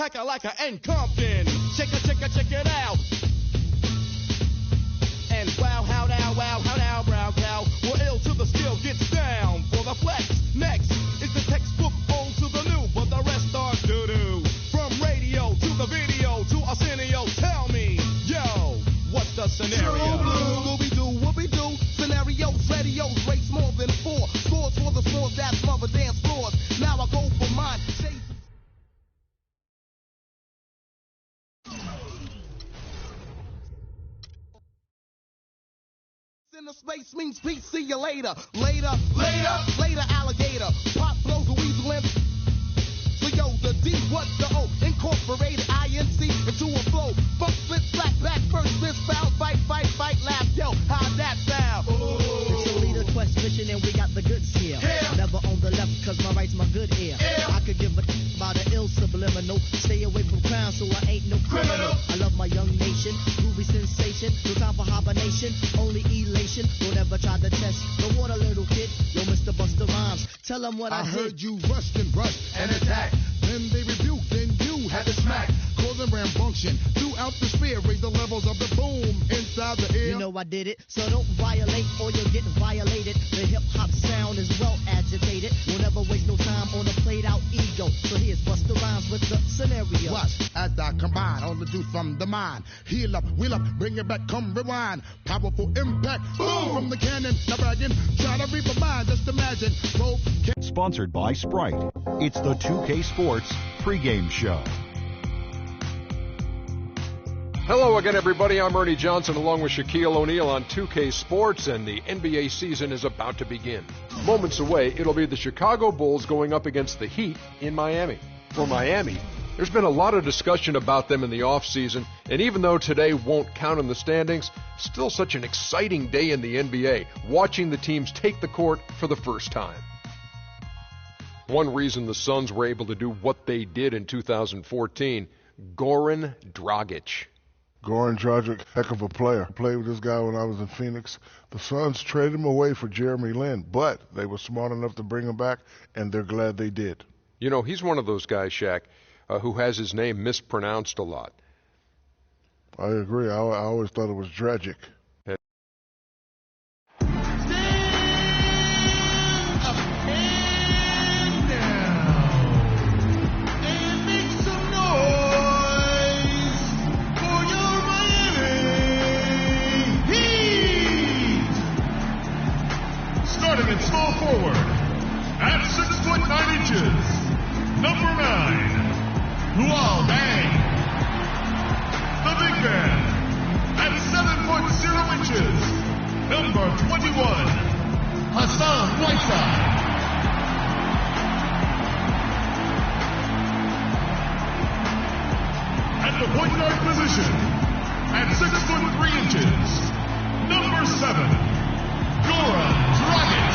Kakalaka and Compton. Check it out. And wow, how now, brown cow. We're ill to the skill, gets down for the flex. Next is the textbook old to the new, but the rest are doo-doo. From radio to the video to Arsenio, tell me, yo, what's the scenario? What we do, scenarios, radios, race more than 4. Scores for the scores, that's mother dance floors. Now I go for mine. Inner space means peace, see you later. Later, alligator. Pop blows a weasel in. So yo, the D, what the O? Incorporated INC into a flow. Funk, flip, flat, back, first, miss, foul, fight, laugh. Yo, how'd that sound? It's a leader quest mission and we got the goods here. Yeah. Never on the left cause my right's my good ear. Yeah. I could give a about the ill subliminal. Stay away from crime so I ain't no criminal. I love my young nation, groovy sensation. No time for hibernation, only elation. Don't ever try to test the water, little kid. Yo, Mr. Busta Rhymes, tell them what I heard you rushed and attacked. Then they rebuked, then you had to smack. Causing rambunction throughout the sphere. Raise the levels of the boom inside the air. You know I did it, so don't violate or you'll get violated. The hip-hop sound is well agitated. We'll never waste no time on a played-out ego. So here's Busta Rhymes with the scenario. Watch as I combine all the juice from the mind. Heal up, wheel up, bring it back, come rewind. Powerful impact, boom, from the cannon. Now bragging, try to reap a mind, just imagine. Sponsored by Sprite. It's the 2K Sports pregame show. Hello again, everybody. I'm Ernie Johnson along with Shaquille O'Neal on 2K Sports, and the NBA season is about to begin. Moments away, it'll be the Chicago Bulls going up against the Heat in Miami. For Miami, there's been a lot of discussion about them in the offseason, and even though today won't count in the standings, still such an exciting day in the NBA, watching the teams take the court for the first time. One reason the Suns were able to do what they did in 2014, Goran Dragic. Goran Dragic, heck of a player. I played with this guy when I was in Phoenix. The Suns traded him away for Jeremy Lin, but they were smart enough to bring him back, and they're glad they did. You know, he's one of those guys, Shaq, who has his name mispronounced a lot. I agree. I always thought it was Dragic. Small forward at 6 foot 9 inches, number 9, Luol Deng. The big man at 7 foot 0 inches, number 21, Hassan Whiteside. At the point guard position, at 6 foot 3 inches, number 7, Goran Dragic.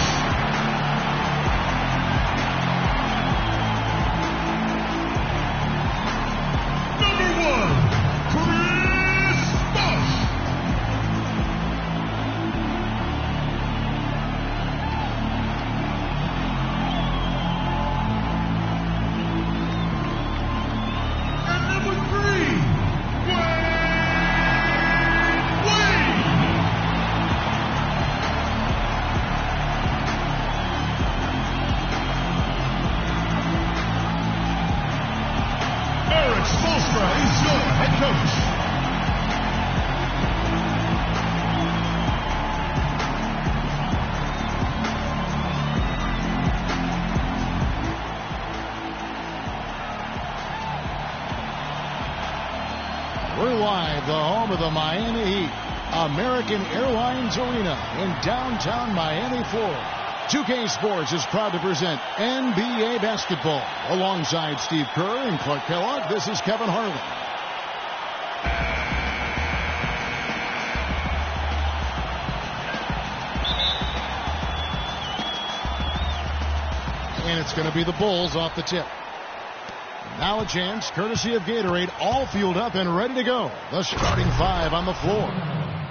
The home of the Miami Heat, American Airlines Arena in downtown Miami, Florida. 2K Sports is proud to present NBA basketball. Alongside Steve Kerr and Clark Kellogg, this is Kevin Harlan. And it's going to be the Bulls off the tip. Now a chance, courtesy of Gatorade, all fueled up and ready to go. The starting 5 on the floor.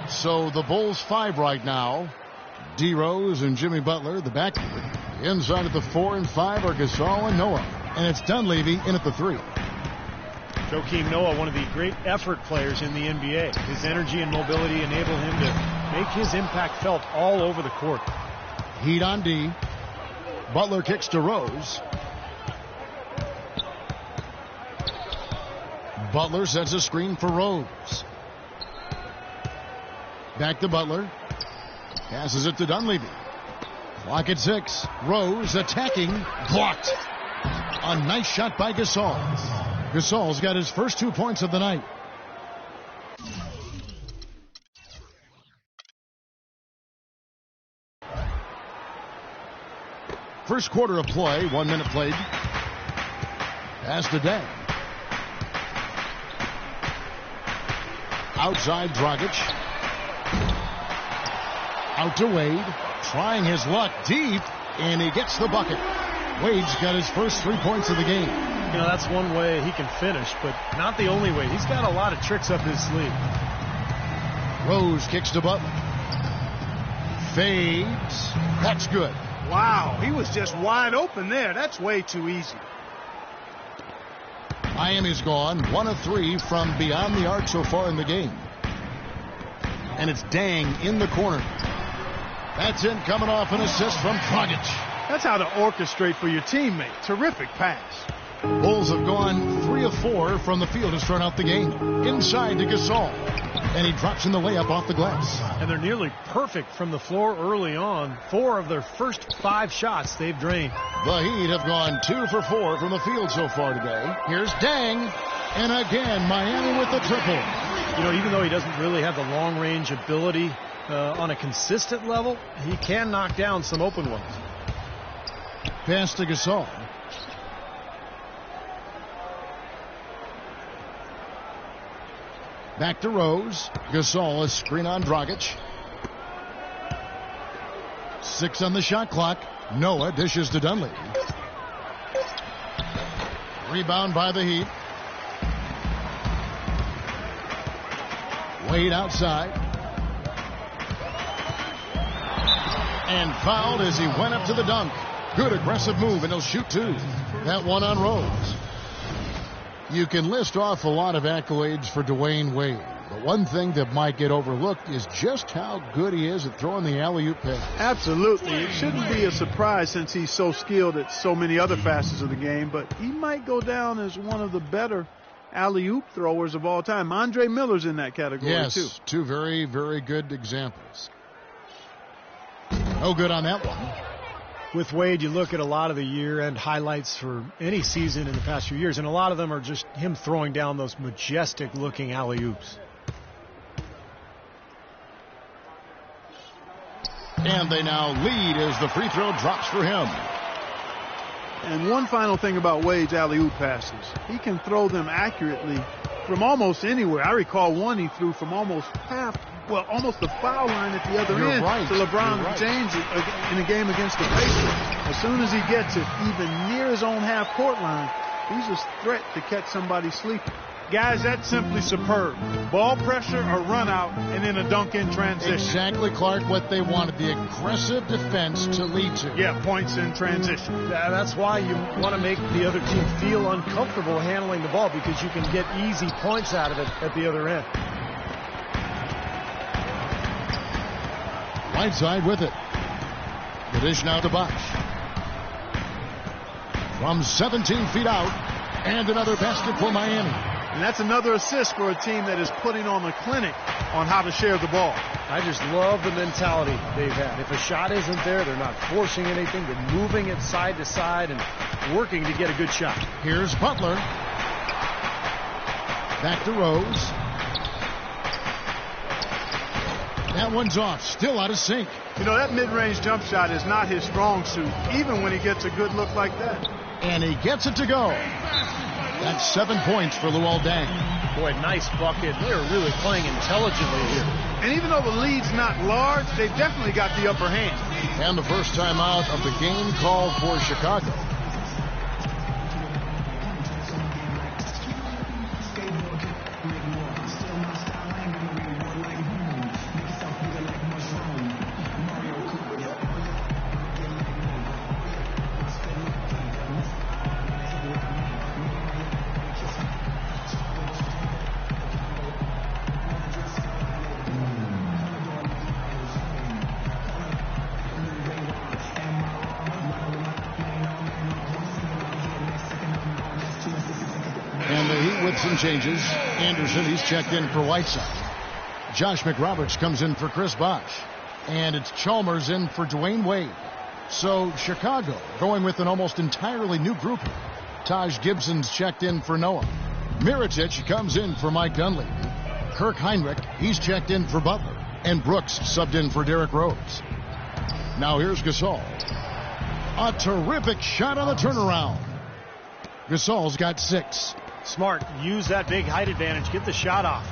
So the Bulls 5 right now. D. Rose and Jimmy Butler, the back. Inside at the 4 and 5 are Gasol and Noah. And it's Dunleavy in at the 3. Joakim Noah, one of the great effort players in the NBA. His energy and mobility enable him to make his impact felt all over the court. Heat on D. Butler kicks to Rose. Butler sets a screen for Rose. Back to Butler. Passes it to Dunleavy. Clock at 6. Rose attacking. Blocked. A nice shot by Gasol. Gasol's got his first 2 points of the night. First quarter of play, 1 minute played. Pass to Deng. Outside Dragic. Out to Wade. Trying his luck deep, and he gets the bucket. Wade's got his first 3 points of the game. You know, that's one way he can finish, but not the only way. He's got a lot of tricks up his sleeve. Rose kicks to Butler. Fades. That's good. Wow, he was just wide open there. That's way too easy. Miami's gone 1 of 3 from beyond the arc so far in the game. And it's Deng in the corner. That's in, coming off an assist from Dragic. That's how to orchestrate for your teammate. Terrific pass. Bulls have gone 3 of 4 from the field to start out the game. Inside to Gasol. And he drops in the layup off the glass. And they're nearly perfect from the floor early on. 4 of their first 5 shots they've drained. The Heat have gone 2 for 4 from the field so far today. Here's Deng. And again, Miami with the triple. You know, even though he doesn't really have the long-range ability on a consistent level, he can knock down some open ones. Pass to Gasol. Back to Rose. Gasol, a screen on Dragic. 6 on the shot clock. Noah dishes to Dunleavy. Rebound by the Heat. Wade outside. And fouled as he went up to the dunk. Good aggressive move, and he'll shoot 2. That one on Rose. You can list off a lot of accolades for Dwayne Wade. The one thing that might get overlooked is just how good he is at throwing the alley-oop pass. Absolutely. It shouldn't be a surprise since he's so skilled at so many other facets of the game, but he might go down as one of the better alley-oop throwers of all time. Andre Miller's in that category, too. Yes, 2 very, very good examples. No good on that one. With Wade, you look at a lot of the year-end highlights for any season in the past few years, and a lot of them are just him throwing down those majestic-looking alley-oops. And they now lead as the free throw drops for him. And one final thing about Wade's alley-oop passes. He can throw them accurately from almost anywhere. I recall one he threw from almost the foul line at the other end to LeBron James in a game against the Pacers. As soon as he gets it, even near his own half-court line, he's a threat to catch somebody sleeping. Guys, that's simply superb. Ball pressure, a run out, and then a dunk in transition. Exactly, Clark, what they wanted, the aggressive defense to lead to. Yeah, points in transition. That's why you want to make the other team feel uncomfortable handling the ball, because you can get easy points out of it at the other end. Right side with it. The dish now to Bosh. From 17 feet out, and another basket for Miami. And that's another assist for a team that is putting on a clinic on how to share the ball. I just love the mentality they've had. If a shot isn't there, they're not forcing anything. They're moving it side to side and working to get a good shot. Here's Butler. Back to Rose. That one's off. Still out of sync. You know, that mid-range jump shot is not his strong suit, even when he gets a good look like that. And he gets it to go. That's 7 points for Luol Deng. Boy, nice bucket. They're really playing intelligently here. And even though the lead's not large, they've definitely got the upper hand. And the first time out of the game called for Chicago. Gibson changes. Anderson, he's checked in for Whiteside. Josh McRoberts comes in for Chris Bosh. And it's Chalmers in for Dwayne Wade. So Chicago going with an almost entirely new group. Taj Gibson's checked in for Noah. Mirotic comes in for Mike Dunleavy. Kirk Heinrich, he's checked in for Butler. And Brooks subbed in for Derrick Rose. Now here's Gasol. A terrific shot on the turnaround. Gasol's got 6. Smart. Use that big height advantage. Get the shot off.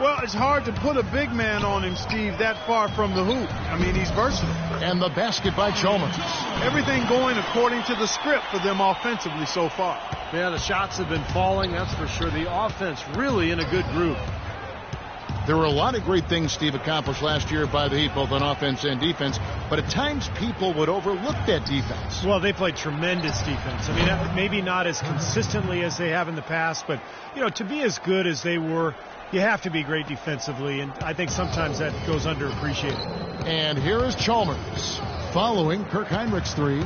Well, it's hard to put a big man on him, Steve, that far from the hoop. I mean, he's versatile. And the basket by Chalmers. Everything going according to the script for them offensively so far. Yeah, the shots have been falling, that's for sure. The offense really in a good groove. There were a lot of great things Steve accomplished last year by the Heat, both on offense and defense, but at times people would overlook that defense. Well, they played tremendous defense. I mean, maybe not as consistently as they have in the past, but, you know, to be as good as they were, you have to be great defensively, and I think sometimes that goes underappreciated. And here is Chalmers following Kirk Heinrich's 3.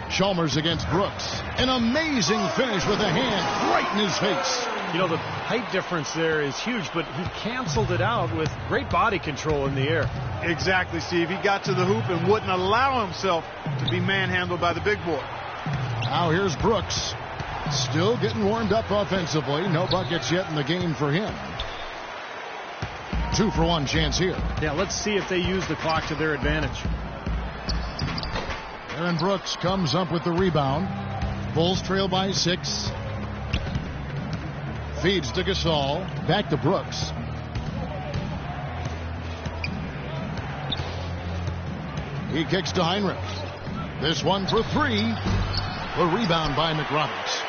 Chalmers against Brooks. An amazing finish with a hand right in his face. You know, the height difference there is huge, but he canceled it out with great body control in the air. Exactly, Steve. He got to the hoop and wouldn't allow himself to be manhandled by the big boy. Now here's Brooks. Still getting warmed up offensively. No buckets yet in the game for him. 2-for-1 chance here. Yeah, let's see if they use the clock to their advantage. Aaron Brooks comes up with the rebound. Bulls trail by 6. Feeds to Gasol. Back to Brooks. He kicks to Heinrich. This one for 3. A rebound by McRoberts.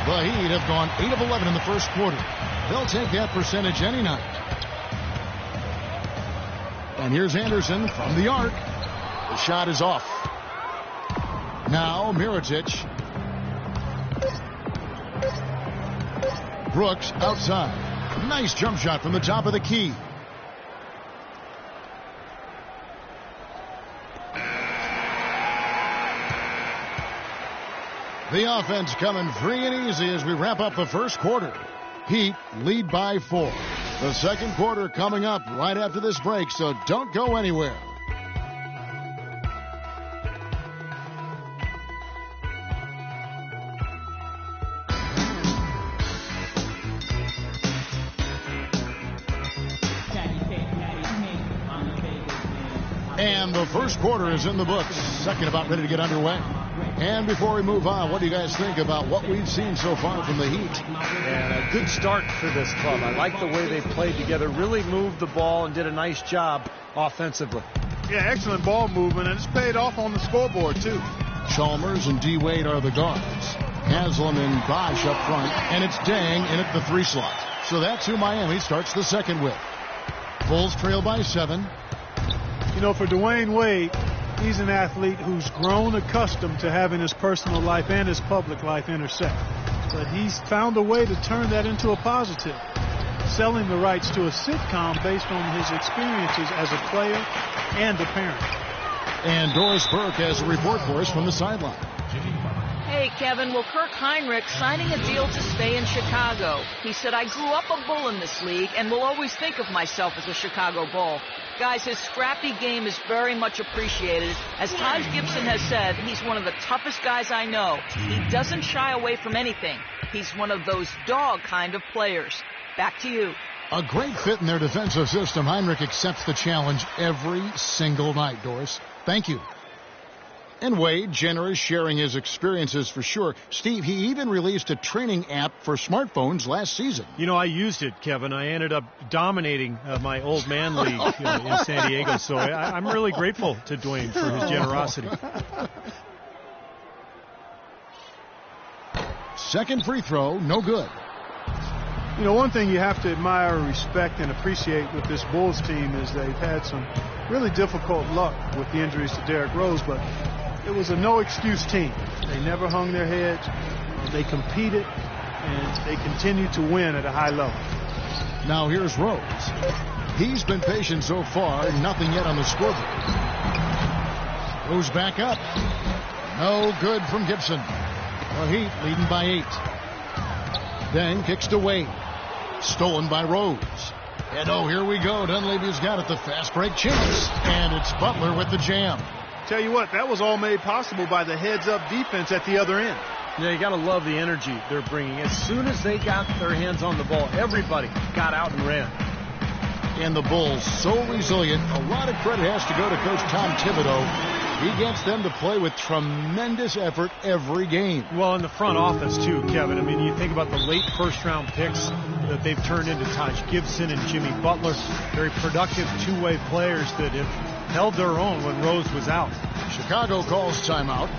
The Heat have gone 8 of 11 in the first quarter. They'll take that percentage any night. And here's Anderson from the arc. The shot is off. Now Mirotic. Brooks outside. Nice jump shot from the top of the key. The offense coming free and easy as we wrap up the first quarter. Heat lead by 4. The second quarter coming up right after this break, so don't go anywhere. And the first quarter is in the books. Second about ready to get underway. And before we move on, what do you guys think about what we've seen so far from the Heat? And a good start for this club. I like the way they played together, really moved the ball and did a nice job offensively. Yeah, excellent ball movement, and it's paid off on the scoreboard, too. Chalmers and D. Wade are the guards. Haslam and Bosh up front, and it's Dang in at the 3 slot. So that's who Miami starts the second with. Bulls trail by 7. You know, for Dwayne Wade, he's an athlete who's grown accustomed to having his personal life and his public life intersect. But he's found a way to turn that into a positive, selling the rights to a sitcom based on his experiences as a player and a parent. And Doris Burke has a report for us from the sideline. Hey, Kevin, well, Kirk Heinrich signing a deal to stay in Chicago. He said, I grew up a Bull in this league and will always think of myself as a Chicago Bull. Guys, his scrappy game is very much appreciated. As Taj Gibson has said, he's one of the toughest guys I know. He doesn't shy away from anything. He's one of those dog kind of players. Back to you. A great fit in their defensive system. Heinrich accepts the challenge every single night, Doris. Thank you. And Wade, generous, sharing his experiences for sure. Steve, he even released a training app for smartphones last season. You know, I used it, Kevin. I ended up dominating my old man league in San Diego. So I'm really grateful to Dwayne for his generosity. Second free throw, no good. You know, one thing you have to admire, respect, and appreciate with this Bulls team is they've had some really difficult luck with the injuries to Derrick Rose, but it was a no-excuse team. They never hung their heads. They competed, and they continued to win at a high level. Now here's Rose. He's been patient so far, nothing yet on the scoreboard. Goes back up. No good from Gibson. The Heat leading by 8. Deng kicks to Wade. Stolen by Rose. And oh, here we go. Dunleavy's got it. The fast break chance. And it's Butler with the jam. Tell you what, that was all made possible by the heads-up defense at the other end. Yeah, you got to love the energy they're bringing. As soon as they got their hands on the ball, everybody got out and ran. And the Bulls so resilient. A lot of credit has to go to Coach Tom Thibodeau. He gets them to play with tremendous effort every game. Well, in the front office, too, Kevin. I mean, you think about the late first-round picks that they've turned into Taj Gibson and Jimmy Butler. Very productive two-way players that have held their own when Rose was out. Chicago calls timeout.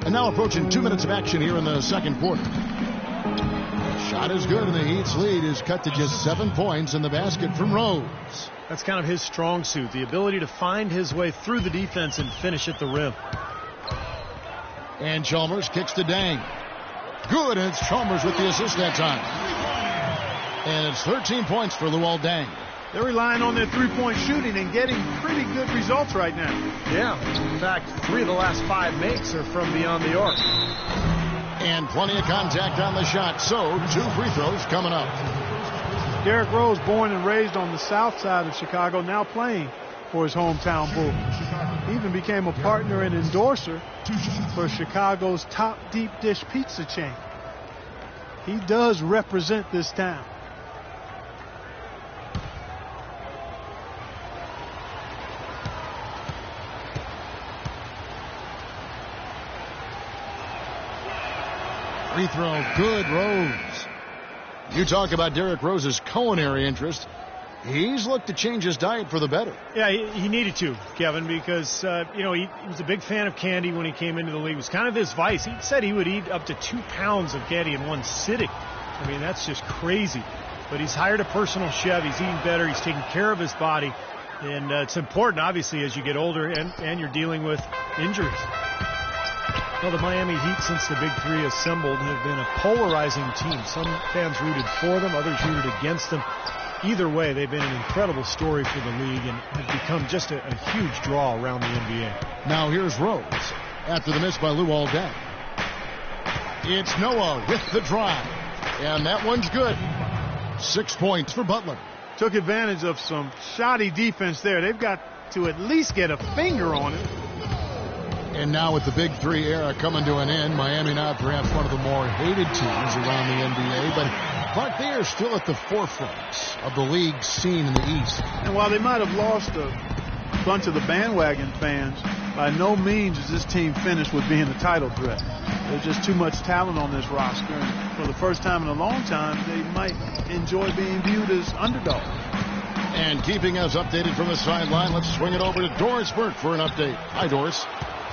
And now approaching 2 minutes of action here in the second quarter. Shot is good, and the Heat's lead is cut to just 7 points in the basket from Rose. That's kind of his strong suit, the ability to find his way through the defense and finish at the rim. And Chalmers kicks to Deng. Good, and it's Chalmers with the assist that time. And it's 13 points for Luol Deng. They're relying on their three-point shooting and getting pretty good results right now. Yeah, in fact, 3 of the last 5 makes are from beyond the arc. And plenty of contact on the shot, so 2 free throws coming up. Derrick Rose, born and raised on the south side of Chicago, now playing for his hometown Bulls. He even became a partner and endorser for Chicago's top deep dish pizza chain. He does represent this town. Free throw, good, Rose. You talk about Derrick Rose's culinary interest. He's looked to change his diet for the better. Yeah, he needed to, Kevin, because, he was a big fan of candy when he came into the league. It was kind of his vice. He said he would eat up to 2 pounds of candy in one sitting. I mean, that's just crazy. But he's hired a personal chef. He's eating better. He's taking care of his body. And it's important, obviously, as you get older and you're dealing with injuries. Well, the Miami Heat, since the Big Three assembled, have been a polarizing team. Some fans rooted for them, others rooted against them. Either way, they've been an incredible story for the league and have become just a huge draw around the NBA. Now here's Rose after the miss by Luol Deng. It's Noah with the drive, and that one's good. 6 points for Butler. Took advantage of some shoddy defense there. They've got to at least get a finger on it. And now with the Big Three era coming to an end, Miami not perhaps one of the more hated teams around the NBA, but they are still at the forefront of the league scene in the East. And while they might have lost a bunch of the bandwagon fans, by no means is this team finished with being a title threat. There's just too much talent on this roster, and for the first time in a long time, they might enjoy being viewed as underdogs. And keeping us updated from the sideline, let's swing it over to Doris Burke for an update. Hi, Doris.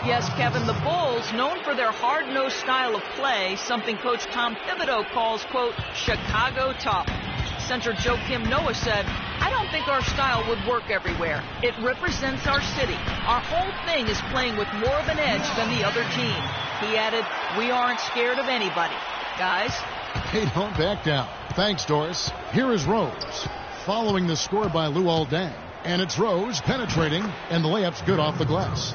Yes, Kevin, the Bulls, known for their hard-nosed style of play, something Coach Tom Thibodeau calls, quote, Chicago tough. Center Joakim Noah said, I don't think our style would work everywhere. It represents our city. Our whole thing is playing with more of an edge than the other team. He added, we aren't scared of anybody. Guys? They don't back down. Thanks, Doris. Here is Rose, following the score by Luol Deng. And it's Rose penetrating, and the layup's good off the glass.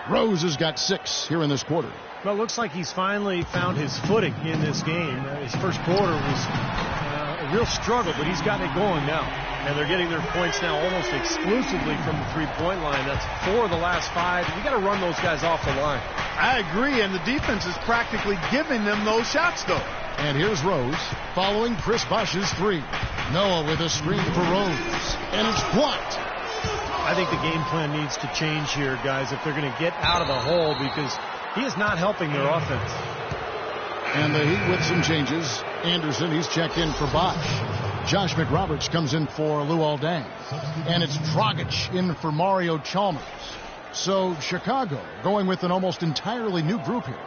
Rose has got 6 here in this quarter. Well, it looks like he's finally found his footing in this game. His first quarter was a real struggle, but he's gotten it going now. And they're getting their points now almost exclusively from the three-point line. That's 4 of the last 5. You got to run those guys off the line. I agree, and the defense is practically giving them those shots, though. And here's Rose following Chris Bosh's 3. Noah with a screen for Rose, and it's blocked. I think the game plan needs to change here, guys, if they're going to get out of the hole, because he is not helping their offense. And the Heat with some changes. Anderson, he's checked in for Bosch. Josh McRoberts comes in for Luol Deng. And it's Dragic in for Mario Chalmers. So Chicago going with an almost entirely new group here.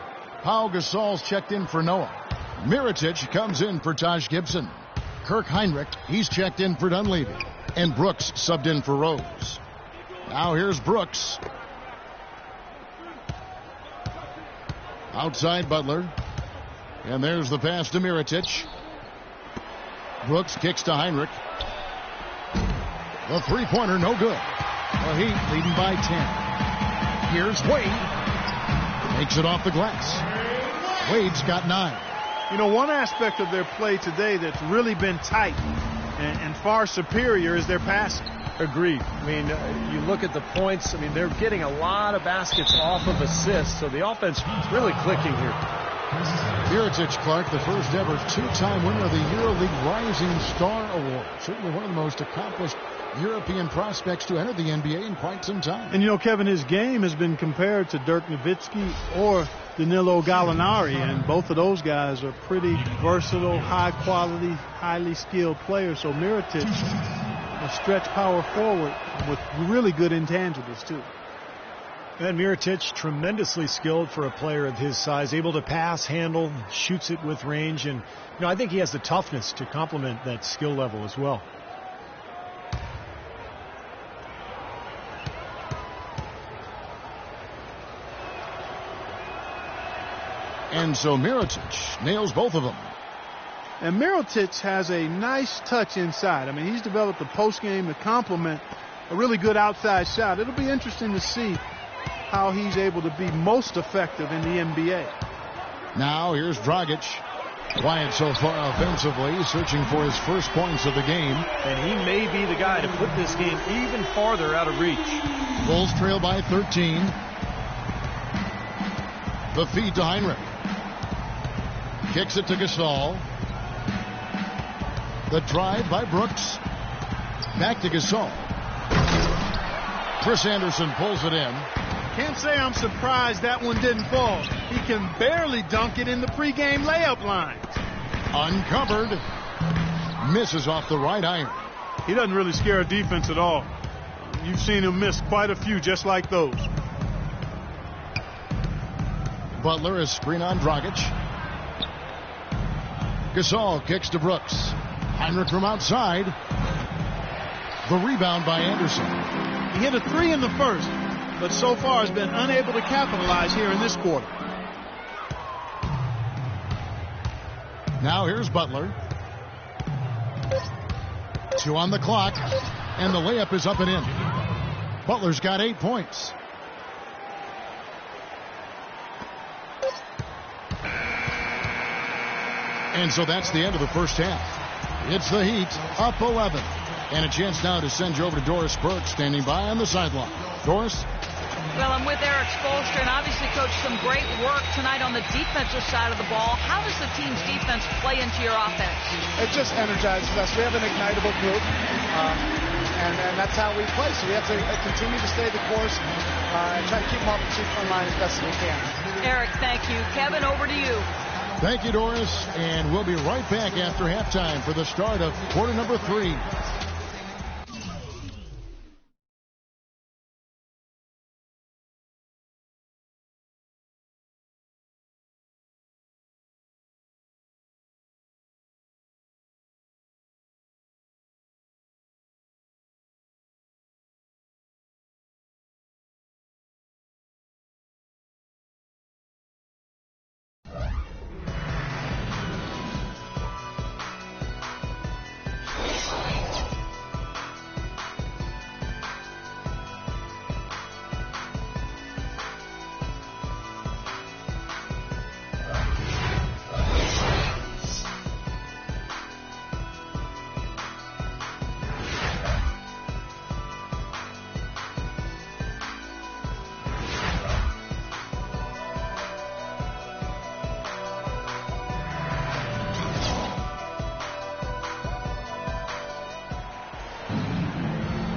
Pau Gasol's checked in for Noah. Mirotic comes in for Taj Gibson. Kirk Heinrich, he's checked in for Dunleavy. And Brooks subbed in for Rose. Now here's Brooks. Outside Butler. And there's the pass to Mirotic. Brooks kicks to Heinrich. The three-pointer, no good. The Heat leading by 10. Here's Wade. Makes it off the glass. Wade's got 9. You know, one aspect of their play today that's really been tight and far superior is their passing. Agreed. I mean, you look at the points. I mean, they're getting a lot of baskets off of assists, so the offense is really clicking here. Mirotic, Clark, the first ever two-time winner of the EuroLeague Rising Star Award. Certainly one of the most accomplished European prospects to enter the NBA in quite some time. And, you know, Kevin, his game has been compared to Dirk Nowitzki or Danilo Gallinari, and both of those guys are pretty versatile, high-quality, highly skilled players. So Mirotic, a stretch power forward with really good intangibles, too. And Mirotic, tremendously skilled for a player of his size, able to pass, handle, shoots it with range. And, you know, I think he has the toughness to complement that skill level as well. And so Mirotic nails both of them. And Mirotic has a nice touch inside. I mean, he's developed a post game to complement a really good outside shot. It'll be interesting to see how he's able to be most effective in the NBA. Now here's Dragic. Quiet so far offensively, searching for his first points of the game. And he may be the guy to put this game even farther out of reach. Bulls trail by 13. The feed to Heinrich. Kicks it to Gasol. The drive by Brooks. Back to Gasol. Chris Anderson pulls it in. Can't say I'm surprised that one didn't fall. He can barely dunk it in the pregame layup line. Uncovered. Misses off the right iron. He doesn't really scare a defense at all. You've seen him miss quite a few just like those. Butler is screen on Dragic. Gasol kicks to Brooks. Heinrich from outside. The rebound by Anderson. He hit a 3 in the first, but so far has been unable to capitalize here in this quarter. Now here's Butler. 2 on the clock, and the layup is up and in. Butler's got 8 points. And so that's the end of the first half. It's the Heat up 11. And a chance now to send you over to Doris Burke, standing by on the sideline. Doris? Well, I'm with Eric Spoelstra, and obviously, Coach, some great work tonight on the defensive side of the ball. How does the team's defense play into your offense? It just energizes us. We have an ignitable group, and that's how we play. So we have to continue to stay the course and try to keep them off the two-point line as best as we can. Eric, thank you. Kevin, over to you. Thank you, Doris. And we'll be right back after halftime for the start of quarter number 3.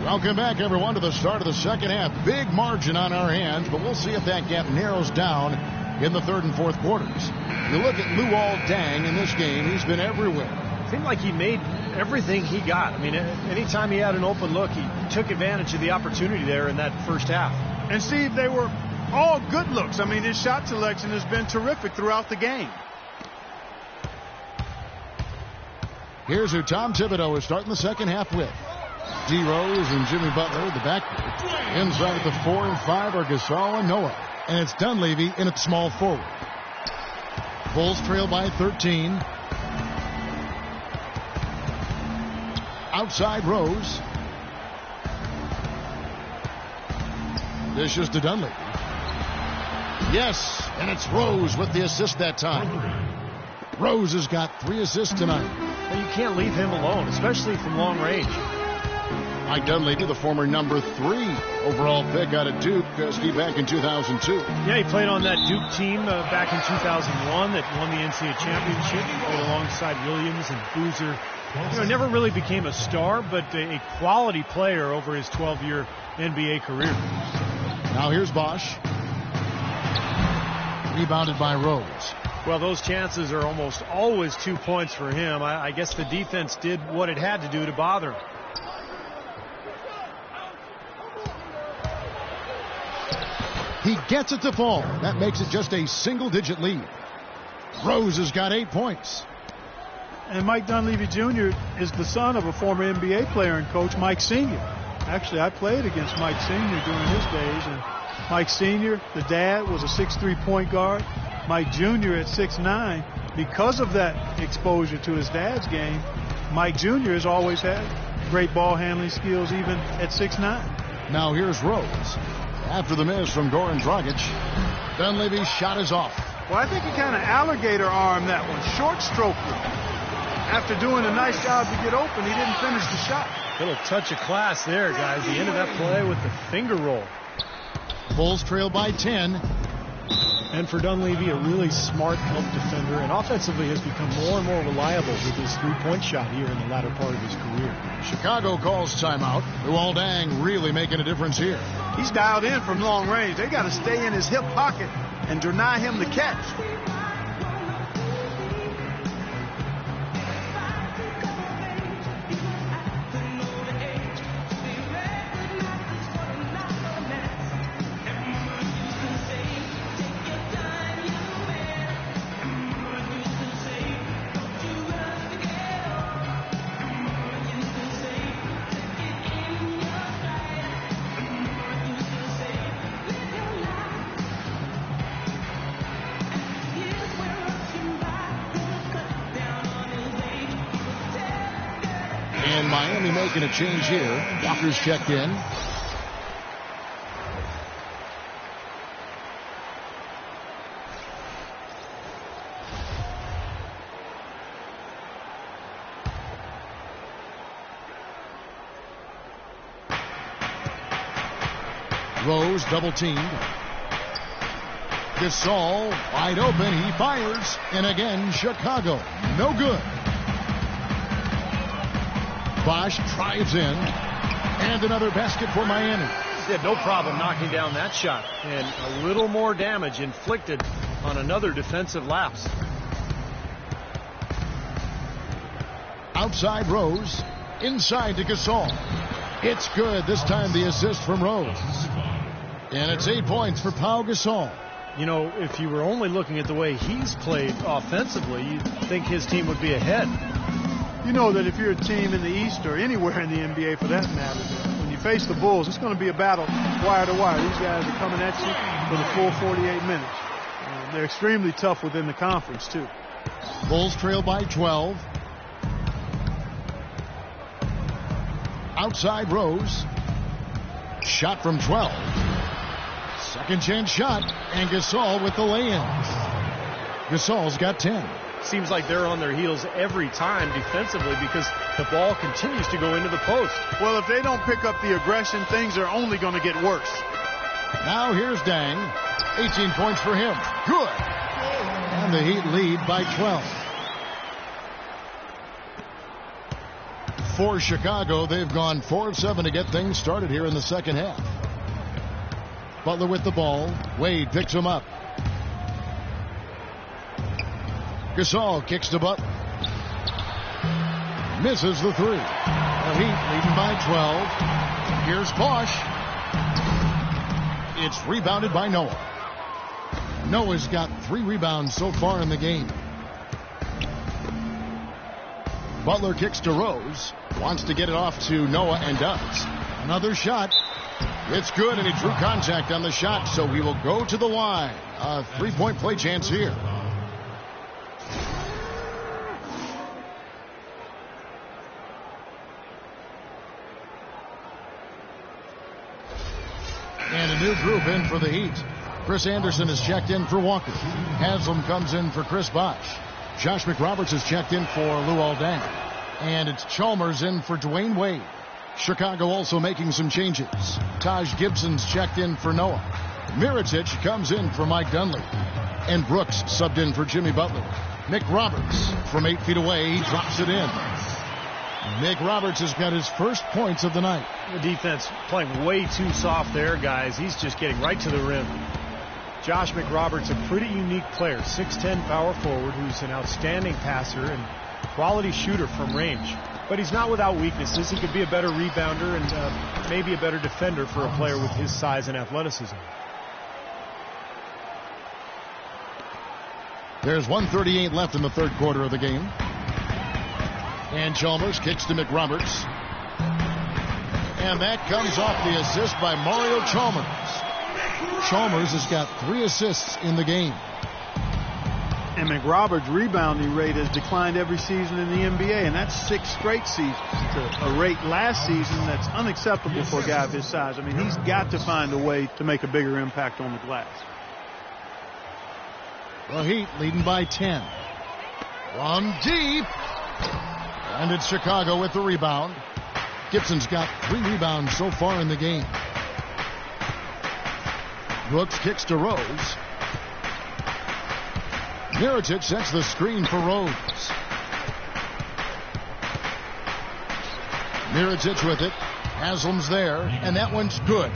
Welcome back, everyone, to the start of the second half. Big margin on our hands, but we'll see if that gap narrows down in the third and fourth quarters. You look at Luol Deng in this game, he's been everywhere. It seemed like he made everything he got. I mean, anytime he had an open look, he took advantage of the opportunity there in that first half. And Steve, they were all good looks. I mean, his shot selection has been terrific throughout the game. Here's who Tom Thibodeau is starting the second half with. D. Rose and Jimmy Butler, the backcourt. Inside at the 4 and 5 are Gasol and Noah. And it's Dunleavy in at small forward. Bulls trail by 13. Outside Rose. Dishes to Dunleavy. Yes, and it's Rose with the assist that time. Rose has got 3 assists tonight. Well, you can't leave him alone, especially from long range. Mike Dunleavy, the former number 3 overall pick out of Duke, Steve, back in 2002. Yeah, he played on that Duke team back in 2001 that won the NCAA championship. He played alongside Williams and Boozer. You know, never really became a star, but a quality player over his 12-year NBA career. Now here's Bosch. Rebounded by Rose. Well, those chances are almost always 2 points for him. I guess the defense did what it had to do to bother him. He gets it to fall. That makes it just a single-digit lead. Rose has got 8 points. And Mike Dunleavy Jr. is the son of a former NBA player and coach, Mike Sr. Actually, I played against Mike Sr. during his days. And Mike Sr., the dad, was a 6'3" point guard. Mike Jr. at 6'9". Because of that exposure to his dad's game, Mike Jr. has always had great ball handling skills even at 6'9". Now here's Rose. After the miss from Goran Dragic, Dunleavy's shot is off. Well, I think he kind of alligator armed that one, short stroke. After doing a nice job to get open, he didn't finish the shot. Little touch of class there, guys. The end of that play with the finger roll. Bulls trail by 10. And for Dunleavy, a really smart help defender, and offensively has become more and more reliable with his three-point shot here in the latter part of his career. Chicago calls timeout. Luol Deng really making a difference here. He's dialed in from long range. They got to stay in his hip pocket and deny him the catch. And Miami making a change here. Walker's checked in. Rose double teamed. Gasol wide open. He fires. And again, Chicago. No good. Bosch drives in, and another basket for Miami. He had no problem knocking down that shot, and a little more damage inflicted on another defensive lapse. Outside Rose, inside to Gasol. It's good. This time the assist from Rose. And it's 8 points for Pau Gasol. You know, if you were only looking at the way he's played offensively, you'd think his team would be ahead. You know that if you're a team in the East or anywhere in the NBA for that matter, when you face the Bulls, it's going to be a battle wire to wire. These guys are coming at you for the full 48 minutes. They're extremely tough within the conference, too. Bulls trail by 12. Outside Rose. Shot from 12. Second chance shot, and Gasol with the lay-in. Gasol's got 10. Seems like they're on their heels every time defensively because the ball continues to go into the post. Well, if they don't pick up the aggression, things are only going to get worse. Now here's Deng. 18 points for him. Good. And the Heat lead by 12. For Chicago, they've gone 4 of 7 to get things started here in the second half. Butler with the ball. Wade picks him up. Gasol kicks to Butler. Misses the three. The Heat leading by 12. Here's Bosch. It's rebounded by Noah. Noah's got 3 rebounds so far in the game. Butler kicks to Rose. Wants to get it off to Noah and does. Another shot. It's good, and he drew contact on the shot, so he will go to the line. A 3-point play chance here. And a new group in for the Heat. Chris Anderson is checked in for Walker. Haslam comes in for Chris Bosh. Josh McRoberts is checked in for Luol Deng. And it's Chalmers in for Dwayne Wade. Chicago also making some changes. Taj Gibson's checked in for Noah. Mirotic comes in for Mike Dunleavy. And Brooks subbed in for Jimmy Butler. Mick Roberts from 8 feet away. He drops it in. Mick Roberts has got his first points of the night. The defense playing way too soft there, guys. He's just getting right to the rim. Josh McRoberts, a pretty unique player, 6'10" power forward who's an outstanding passer and quality shooter from range. But he's not without weaknesses. He could be a better rebounder and maybe a better defender for a player with his size and athleticism. There's 1:38 left in the third quarter of the game. And Chalmers kicks to McRoberts. And that comes off the assist by Mario Chalmers. Chalmers has got 3 assists in the game. And McRoberts' rebounding rate has declined every season in the NBA, and that's 6 straight seasons. It's a rate last season that's unacceptable for a guy of his size. I mean, he's got to find a way to make a bigger impact on the glass. The Heat leading by 10. From deep. And it's Chicago with the rebound. Gibson's got 3 rebounds so far in the game. Brooks kicks to Rose. Mirotic sets the screen for Rose. Mirotic with it. Haslam's there, and that one's good.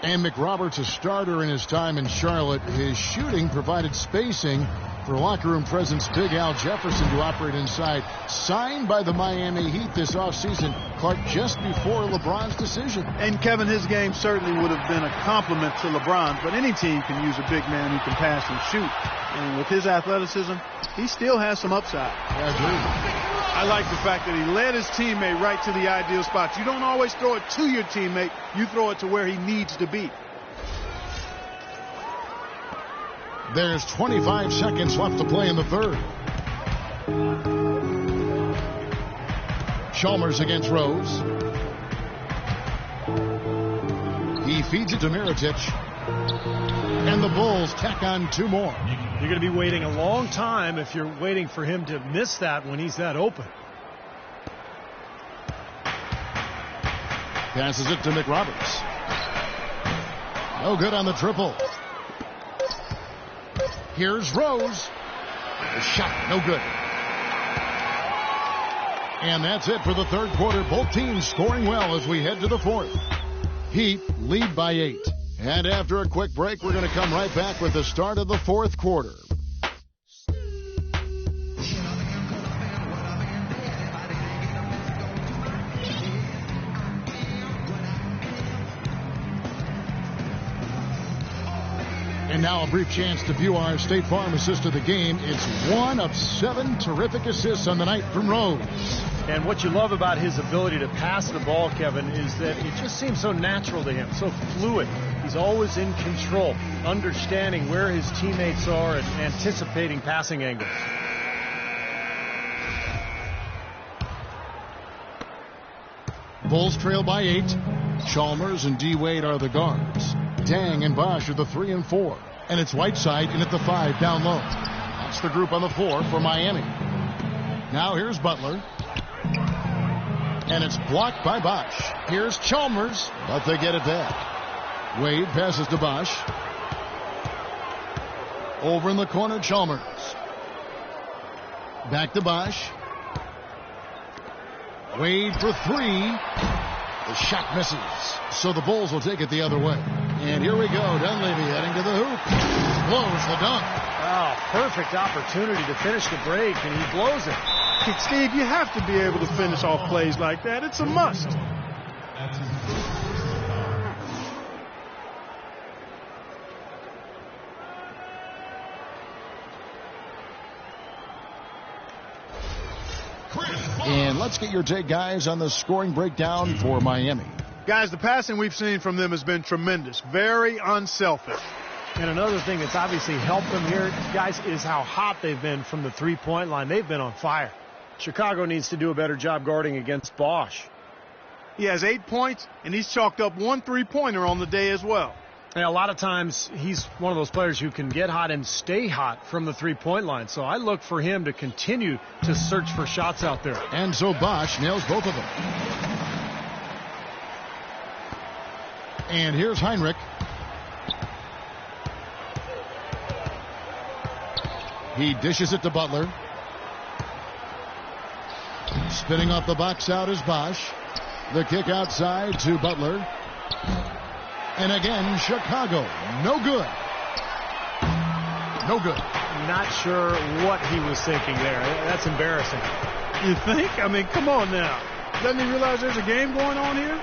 And McRoberts, a starter in his time in Charlotte. His shooting provided spacing for locker room presence Big Al Jefferson to operate inside. Signed by the Miami Heat this offseason, Clark, just before LeBron's decision. And Kevin, his game certainly would have been a compliment to LeBron, but any team can use a big man who can pass and shoot. And with his athleticism, he still has some upside. I agree. I like the fact that he led his teammate right to the ideal spots. You don't always throw it to your teammate. You throw it to where he needs to be. There's 25 seconds left to play in the third. Chalmers against Rose. He feeds it to Mirotic. And the Bulls tack on 2 more. You're going to be waiting a long time if you're waiting for him to miss that when he's that open. Passes it to McRoberts. No good on the triple. Here's Rose. The shot, no good. And that's it for the third quarter. Both teams scoring well as we head to the fourth. Heat lead by 8. And after a quick break, we're going to come right back with the start of the fourth quarter. And now a brief chance to view our State Farm assist of the game. It's 1 of 7 terrific assists on the night from Rose. And what you love about his ability to pass the ball, Kevin, is that it just seems so natural to him, so fluid. He's always in control, understanding where his teammates are and anticipating passing angles. Bulls trail by 8. Chalmers and D. Wade are the guards. Dang and Bosch are the 3 and 4. And it's Whiteside in at the 5 down low. That's the group on the floor for Miami. Now here's Butler. And it's blocked by Bosch. Here's Chalmers, but they get it back. Wade passes to Bosch. Over in the corner, Chalmers. Back to Bosch. Wade for 3. The shot misses. So the Bulls will take it the other way. And here we go. Dunleavy heading to the hoop. Blows the dunk. Oh, perfect opportunity to finish the break, and he blows it. Steve, you have to be able to finish off plays like that. It's a must. And let's get your take, guys, on the scoring breakdown for Miami. Guys, the passing we've seen from them has been tremendous. Very unselfish. And another thing that's obviously helped them here, guys, is how hot they've been from the three-point line. They've been on fire. Chicago needs to do a better job guarding against Bosch. He has 8 points, and he's chalked up 1 3-pointer on the day as well. And a lot of times, he's one of those players who can get hot and stay hot from the three-point line. So I look for him to continue to search for shots out there. And so Bosch nails both of them. And here's Heinrich. He dishes it to Butler. Spinning off the box out is Bosch. The kick outside to Butler. And again, Chicago. No good. No good. Not sure what he was thinking there. That's embarrassing. You think? I mean, come on now. Doesn't he realize there's a game going on here?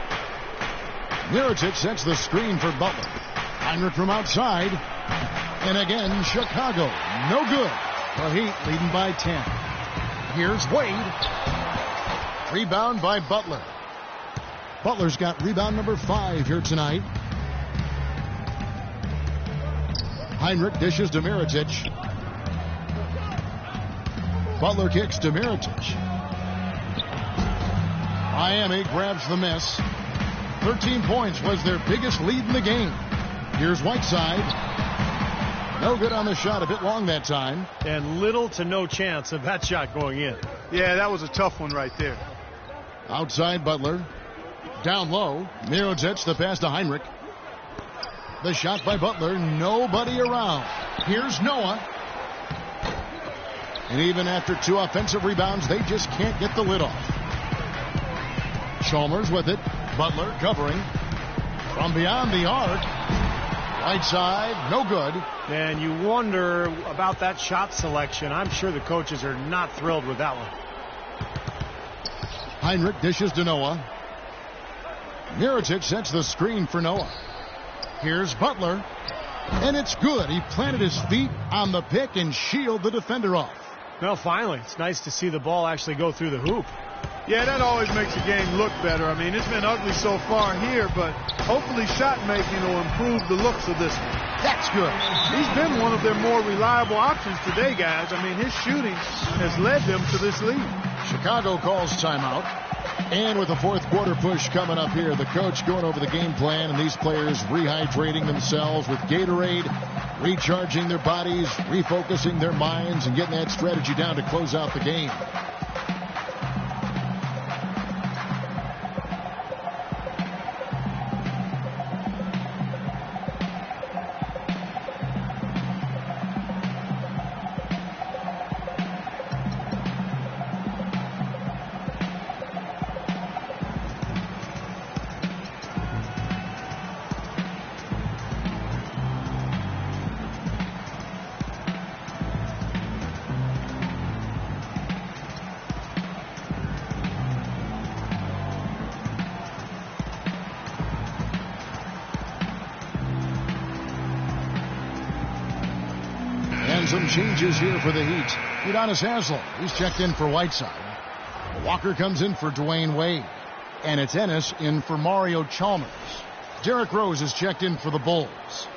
Mirotic sets the screen for Butler. Heinrich from outside. And again, Chicago. No good. The Heat leading by 10. Here's Wade. Rebound by Butler. Butler's got rebound number 5 here tonight. Heinrich dishes to Mirotic. Butler kicks to Mirotic. Miami grabs the miss. 13 points was their biggest lead in the game. Here's Whiteside. No good on the shot. A bit long that time. And little to no chance of that shot going in. Yeah, that was a tough one right there. Outside Butler. Down low. Mirotic, the pass to Heinrich. The shot by Butler. Nobody around. Here's Noah. And even after 2 offensive rebounds, they just can't get the lid off. Chalmers with it. Butler covering. From beyond the arc. Right side, no good. And you wonder about that shot selection. I'm sure the coaches are not thrilled with that one. Heinrich dishes to Noah. Mirotic sets the screen for Noah. Here's Butler. And it's good. He planted his feet on the pick and shielded the defender off. Well, finally, it's nice to see the ball actually go through the hoop. Yeah, that always makes the game look better. I mean, it's been ugly so far here, but hopefully shot making will improve the looks of this one. That's good. He's been one of their more reliable options today, guys. I mean, his shooting has led them to this lead. Chicago calls timeout. And with a fourth quarter push coming up here, the coach going over the game plan and these players rehydrating themselves with Gatorade, recharging their bodies, refocusing their minds, and getting that strategy down to close out the game. Some changes here for the Heat. Udonis Haslem, he's checked in for Whiteside. Walker comes in for Dwayne Wade. And it's Ennis in for Mario Chalmers. Derrick Rose is checked in for the Bulls.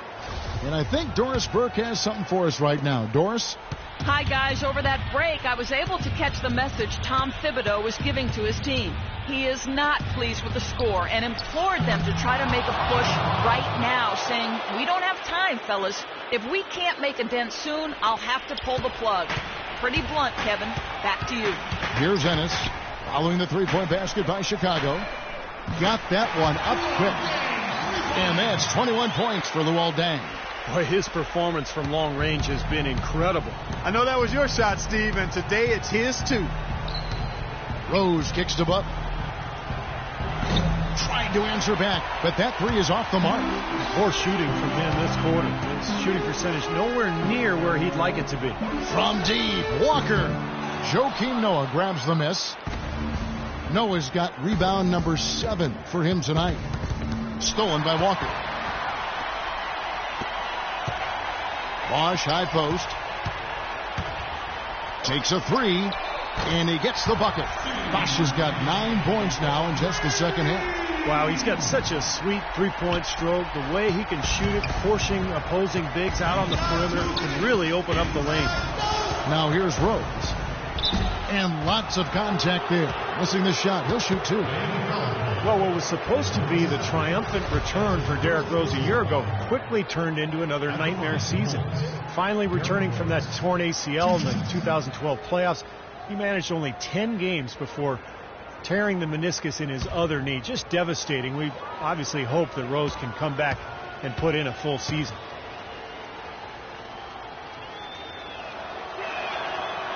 And I think Doris Burke has something for us right now. Doris? Hi, guys. Over that break, I was able to catch the message Tom Thibodeau was giving to his team. He is not pleased with the score and implored them to try to make a push right now, saying, "We don't have time, fellas. If we can't make a dent soon, I'll have to pull the plug." Pretty blunt, Kevin. Back to you. Here's Ennis following the three-point basket by Chicago. Got that one up quick. And that's 21 points for Luol Deng. Boy, his performance from long range has been incredible. I know that was your shot, Steve, and today it's his too. Rose kicks to Butler. trying to answer back, but that three is off the mark. Poor shooting from him this quarter. His shooting percentage nowhere near where he'd like it to be. From deep, Walker. Joakim Noah grabs the miss. Noah's got rebound number 7 for him tonight. Stolen by Walker. Bosch, high post. Takes a three, and he gets the bucket. Bosch has got 9 points now in just the second half. Wow, he's got such a sweet three-point stroke. The way he can shoot it, forcing opposing bigs out on the perimeter, can really open up the lane. Now here's Rose. And lots of contact there. Missing the shot. He'll shoot 2. Well, what was supposed to be the triumphant return for Derrick Rose a year ago quickly turned into another nightmare season. Finally returning from that torn ACL in the 2012 playoffs, he managed only 10 games before tearing the meniscus in his other knee. Just devastating. We obviously hope that Rose can come back and put in a full season.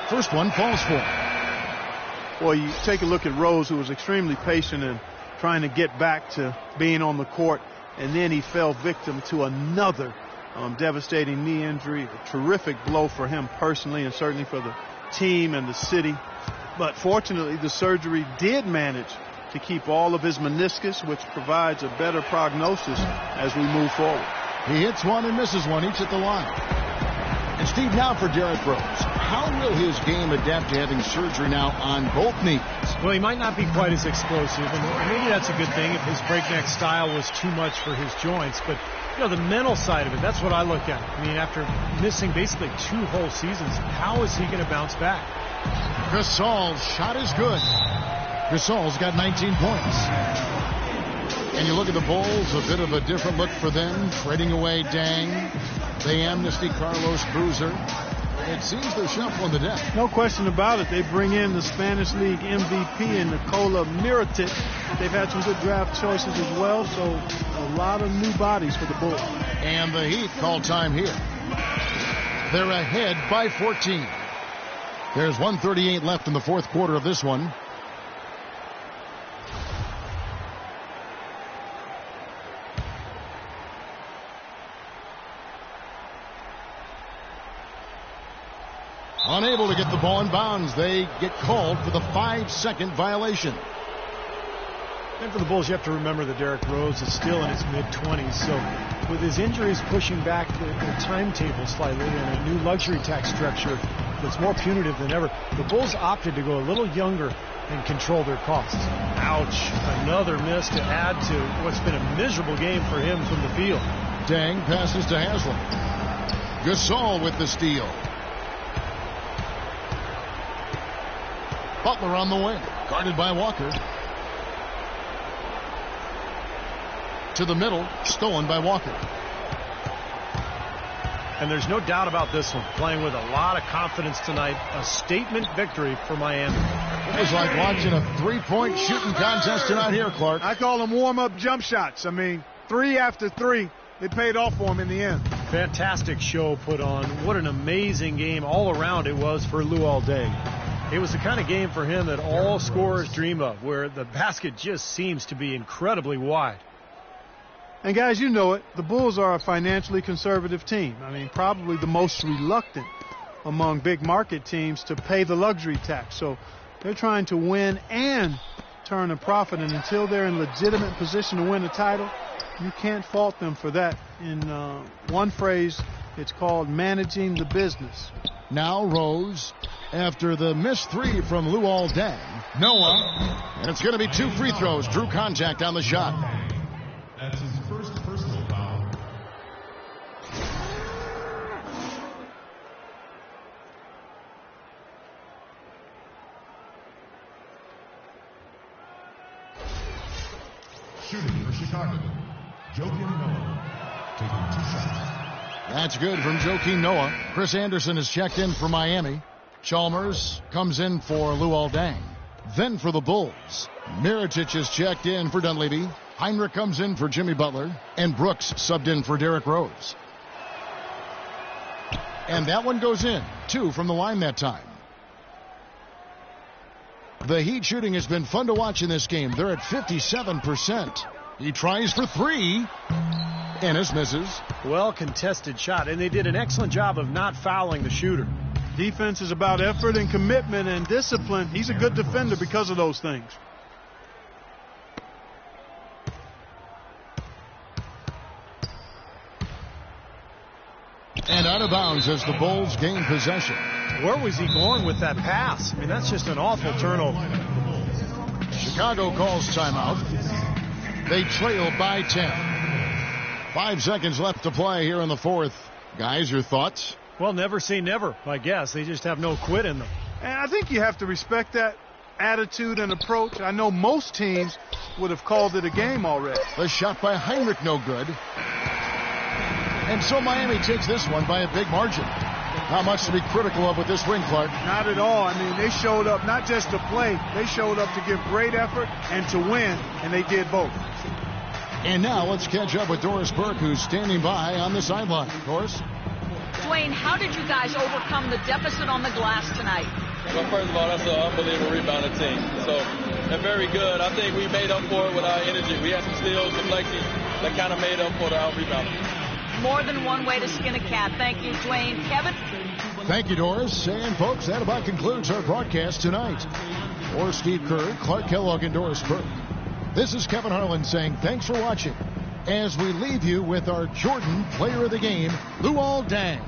First one falls for him. Well, you take a look at Rose, who was extremely patient in trying to get back to being on the court, and then he fell victim to another devastating knee injury. A terrific blow for him personally, and certainly for the team and the city. But fortunately, the surgery did manage to keep all of his meniscus, which provides a better prognosis as we move forward. He hits one and misses one, each at the line. And Steve, now for Derrick Rose. How will his game adapt to having surgery now on both knees? Well, he might not be quite as explosive, and maybe that's a good thing if his breakneck style was too much for his joints. But, you know, the mental side of it, that's what I look at. I mean, after missing basically 2 whole seasons, how is he going to bounce back? Gasol's shot is good. Gasol's got 19 points. And you look at the Bulls, a bit of a different look for them, trading away Dang. They amnesty Carlos Boozer. It seems they're shuffling the deck. No question about it. They bring in the Spanish League MVP and Nikola Mirotic. They've had some good draft choices as well, so a lot of new bodies for the Bulls. And the Heat call time here. They're ahead by 14. There's 1:38 left in the fourth quarter of this one. Unable to get the ball in bounds. They get called for the 5-second violation. And for the Bulls, you have to remember that Derrick Rose is still in his mid-20s. So with his injuries pushing back the timetable slightly and a new luxury tax structure that's more punitive than ever, the Bulls opted to go a little younger and control their costs. Ouch. Another miss to add to what's been a miserable game for him from the field. Dang passes to Haslem. Gasol with the steal. Butler on the wing, guarded by Walker. To the middle, stolen by Walker. And there's no doubt about this one. Playing with a lot of confidence tonight. A statement victory for Miami. It was like watching a three-point shooting contest tonight here, Clark. I call them warm-up jump shots. I mean, 3 after 3. It paid off for him in the end. Fantastic show put on. What an amazing game all around it was for Luol Deng. It was the kind of game for him that all scorers dream of, where the basket just seems to be incredibly wide. And guys, you know it. The Bulls are a financially conservative team. I mean, probably the most reluctant among big market teams to pay the luxury tax. So they're trying to win and turn a profit. And until they're in legitimate position to win a title, you can't fault them for that. In one phrase, it's called managing the business. Now Rose, after the missed 3 from Luol Deng. Noah, and it's going to be 2 free throws. Drew contact on the shot. That's his first personal foul. Shooting for Chicago, Joakim Noah, taking 2 shots. That's good from Joakim Noah. Chris Anderson is checked in for Miami. Chalmers comes in for Luol Deng. Then for the Bulls, Mirotic is checked in for Dunleavy. Heinrich comes in for Jimmy Butler. And Brooks subbed in for Derrick Rose. And that one goes in. 2 from the line that time. The Heat shooting has been fun to watch in this game. They're at 57%. He tries for three. Ennis misses. Well contested shot, and they did an excellent job of not fouling the shooter. Defense is about effort and commitment and discipline. He's a good defender because of those things. And out of bounds as the Bulls gain possession. Where was he going with that pass? I mean, that's just an awful turnover. Chicago calls timeout. They trail by 10. 5 seconds left to play here in the fourth. Guys, your thoughts? Well, never say never, I guess. They just have no quit in them. And I think you have to respect that attitude and approach. I know most teams would have called it a game already. The shot by Heinrich, no good. And so Miami takes this one by a big margin. Not much to be critical of with this win, Clark. Not at all. I mean, they showed up not just to play. They showed up to give great effort and to win, and they did both. And now let's catch up with Doris Burke, who's standing by on the sideline. Doris? Dwayne, how did you guys overcome the deficit on the glass tonight? Well, first of all, that's an unbelievable rebounding team. So they're very good. I think we made up for it with our energy. We had some steals, deflections that kind of made up for our rebounding. More than one way to skin a cat. Thank you, Dwayne. Kevin? Thank you, Doris. And, folks, that about concludes our broadcast tonight. For Steve Kerr, Clark Kellogg, and Doris Burke, this is Kevin Harlan saying thanks for watching as we leave you with our Jordan Player of the Game, Luol Deng.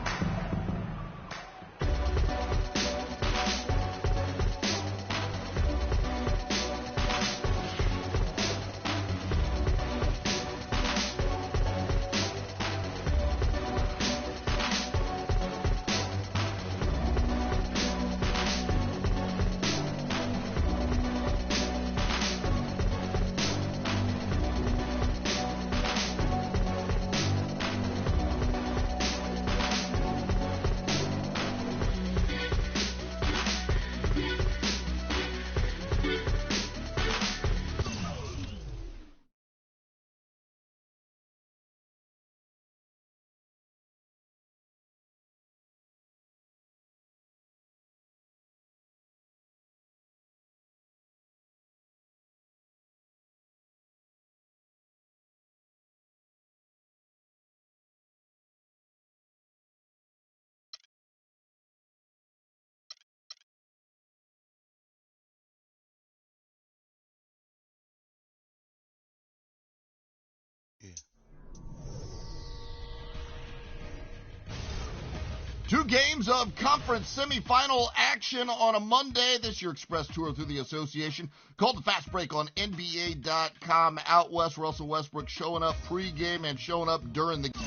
Two games of conference semifinal action on a Monday. This year express tour through the association called the Fast Break on NBA.com. Out west, Russell Westbrook showing up pregame and showing up during the game.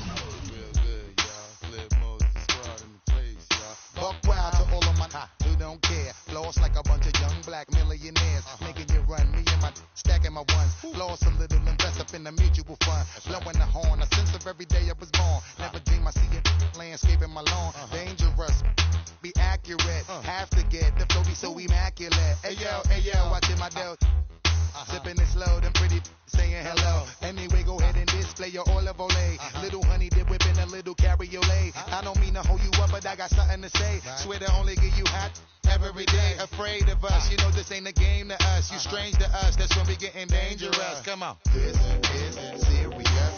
Buck wild to all of my who don't care. Floss like a bunch of young black millionaires. Making you run, me and my stacking my ones. Floss a little, invest up in the mutual fund. Blowing the horn, a sense of every day I was born. Never dream I see it landscaping my lawn. Dangerous, be accurate. Have to get the flow be so immaculate. Hey yo, watching my dough. Sipping it slow, then pretty saying hello. Anyway, go ahead and display your olive oil. Little honey dip whipping a little cabriolet. I don't mean to hold you up, but I got something to say. Swear to only give you hot every day. Afraid of us, you know this ain't a game to us. You strange to us, that's when we getting dangerous. Come on. This is serious.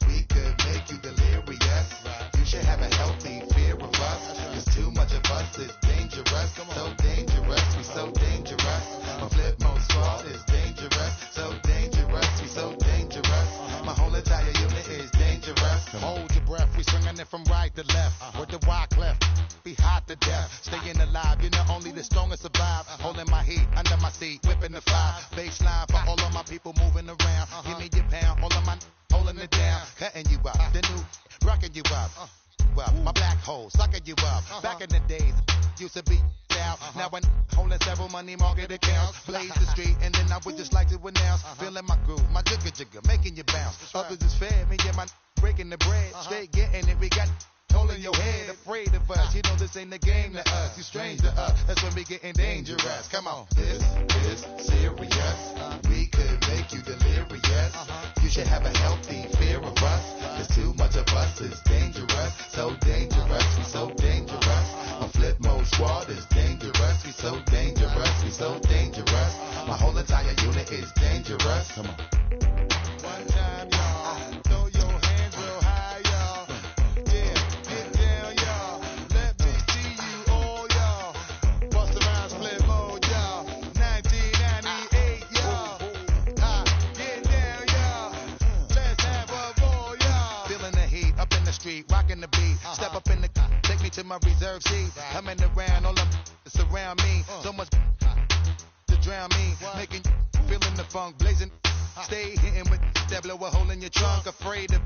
We could make you delirious. You should have a healthy fear of us. Cause too much of us is dangerous. So dangerous, we so dangerous. My flip mode squad is dangerous. So dangerous, we so dangerous. My whole entire unit is dangerous. Hold your breath, we swinging it from right to left. With the rock left, be hot to death. Staying alive, you know only the strongest survive. Holding my heat under my seat, whipping the fire. Baseline for all of my people moving around. Give me your pound, all of my holding it down. Cutting you up, the new rocking you up. My black hole sucking you up. Back in the days, used to be out. Now I'm holding several money market accounts. Blaze the street, and then I would just like to announce. Feeling my groove, my jigga, making you bounce. Others is fair, me and my breaking the bread. Straight getting it, we got holding your head. Afraid of us, you know this ain't the game to us. You strange to us, that's when we getting dangerous. Come on. This is serious. We could make you delirious. You should have a healthy fear of us. Cause too much of us is dangerous. So dangerous, we so dangerous. My flip mode squad is dangerous. We so dangerous, we so dangerous. Come on. One time, y'all. Throw your hands real high, y'all. Yeah, get down, y'all. Let me see you all, y'all. Bust around, split mode, y'all. 1998, y'all. Get down, y'all. Let's have a ball, y'all. Feeling the heat up in the street, rocking the beat. Step up in the car, take me to my reserve seat. Coming around, all them surround me. So much to drown me, making feeling the funk, blazing. Stay hitting with that blow a hole in your trunk, afraid of.